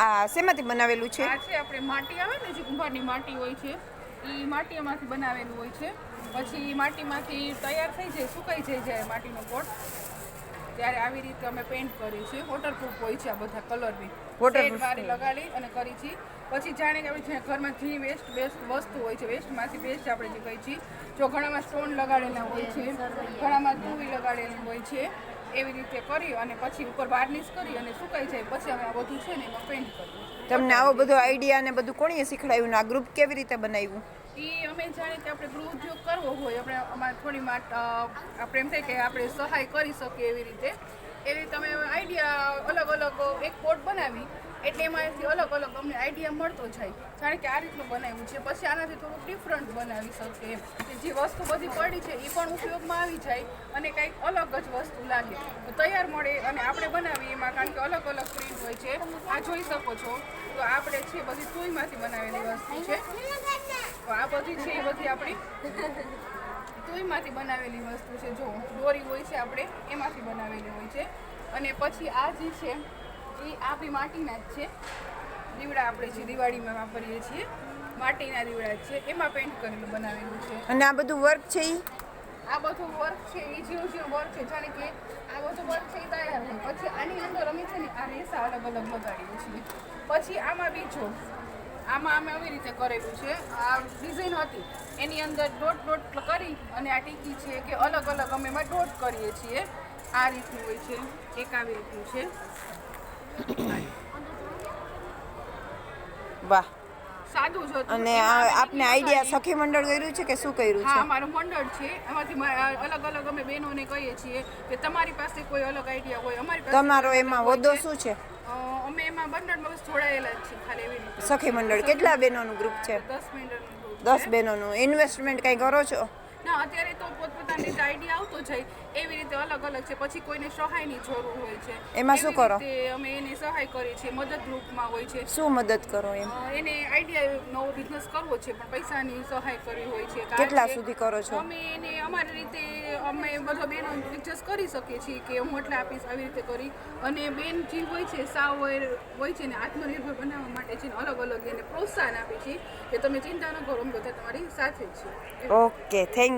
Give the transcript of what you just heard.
આ શેમાંથી બનાવેલું છે? આ છે આપણે માટી આવે ને, જે કુંભારની માટી હોય છે એ માટીમાંથી બનાવેલું હોય છે. પછી માટીમાંથી તૈયાર થઈ જાય, સુકાઈ જાય જ્યારે માટીનો પોટ, ત્યારે આવી રીતે અમે પેન્ટ કરીએ છીએ. વોટરપ્રૂફ હોય છે આ બધા કલર બી, Waterproof વારે લગાડી અને કરી છીએ. પછી જાણે કે આપણે ઘરમાં જે વેસ્ટ વસ્તુ હોય છે, વેસ્ટમાંથી બેસ્ટ આપણે જે કહી છીએ. જો ઘણામાં સ્ટોન લગાડેલા હોય છે, ઘણામાં તુવી લગાડેલી હોય છે, એવી રીતે કરી અને પછી ઉપર વાર્નિશ કરી અને સુકાઈ જાય પછી અમે આ બધું છે ને એમાં પેન્ટ કરીએ. તમને આવો બધો આઈડિયા ને બધું કોણીએ શીખડાવ્યું ને આ ગ્રુપ કેવી રીતે બનાવ્યું? એ અમે જાણે કે આપણે ગૃહ ઉદ્યોગ કરવો હોય, આપણે અમારે થોડી આપણે એમ થાય કે આપણે સહાય કરી શકીએ એવી રીતે અમે આઈડિયા અલગ અલગ એક પોટ બનાવી, એટલે એમાંથી અલગ અલગ અમને આઈડિયા મળતો જાય. જાણે કે આ રીતનું બનાવ્યું છે, પછી આનાથી થોડુંક ડિફરન્ટ બનાવી શકીએ. જે વસ્તુ બધી પડી છે એ પણ ઉપયોગમાં આવી જાય અને કંઈક અલગ જ વસ્તુ લાગે તો તૈયાર મળે અને આપણે બનાવીએ એમાં. કારણ કે અલગ અલગ પ્રિન્ટ હોય છે. આ જોઈ શકો છો તો આપણે છે બધી સુઈમાંથી બનાવેલી વસ્તુ છે. તો આ બધી છે એ બધી આપણી સુઈમાંથી બનાવેલી વસ્તુ છે. જો દોરી હોય છે આપણે એમાંથી બનાવેલી હોય છે. અને પછી આ જે છે એ આ બી માટીના જ છે. દીવડા આપણે જે દિવાળીમાં વાપરીએ છીએ માટીના દીવડા જ છે, એમાં પેન્ટ કરેલું બનાવેલું છે. અને આ બધું વર્ક છે એ? આ બધું વર્ક છે એ ઝીણું વર્ક છે. જાણે કે આ બધું વર્ક છે એ તૈયાર હોય પછી આની અંદર અમે છે ને આ રેસા અલગ અલગ લગાડીએ છીએ. પછી આમાં બીજો આમાં અમે આવી રીતે કરેલું છે. આ ડિઝાઇન હતી એની અંદર ડોટ ડોટ કરી અને આ ટીકી છે કે અલગ અલગ અમે એમાં ડોટ કરીએ છીએ. આ રીતનું હોય છે, એક આવી રીતનું છે. વાહ, સાદું જ હતું. અને આપને આઈડિયા સખી મંડળ કર્યું છે કે શું કર્યું હા, છે? અમારું મંડળ છે. એમાંથી અલગ અલગ અમે બહેનોને કહીએ છીએ કે તમારી પાસે કોઈ અલગ આઈડિયા હોય, અમારી પાસે તમારો એમાં હોદ્દો શું છે? અમે એમાં મંડળમાં બસ જોડાયેલા જ છીએ ખાલી એવી રીતે. સખી મંડળ કેટલા બહેનોનું ગ્રુપ છે? 10 મંડળનું ગ્રુપ. 10 બહેનોનું. ઇન્વેસ્ટમેન્ટ કંઈ કરો છો? ના, અત્યારે તો પોતપોતાની રીતે આઈડિયા આવતો જાય એવી રીતે અલગ અલગ છે. પછી કોઈને સહાયની જરૂર હોય છે, એમાં શું કરો? અમે એને સહાય કરીએ છીએ. મદદરૂપમાં હોય છે. શું મદદ કરો એમ? એને આઈડિયા નવો બિઝનેસ કરવો છે પણ પૈસાની સહાય કરવી હોય છે. કેટલા સુધી કરો છો? અમે એને અમારી રીતે અમે બધા બેનો એડજસ્ટ કરી શકીએ છીએ કે હું એટલે આપીશ આવી રીતે કરી. અને બેન જે હોય છે સાવ હોય છે ને આત્મનિર્ભર બનાવવા માટે છે ને અલગ અલગ એને પ્રોત્સાહન આપે છે કે તમે ચિંતા ન કરો, અમે બધા તમારી સાથે જ છીએ. Okay, thank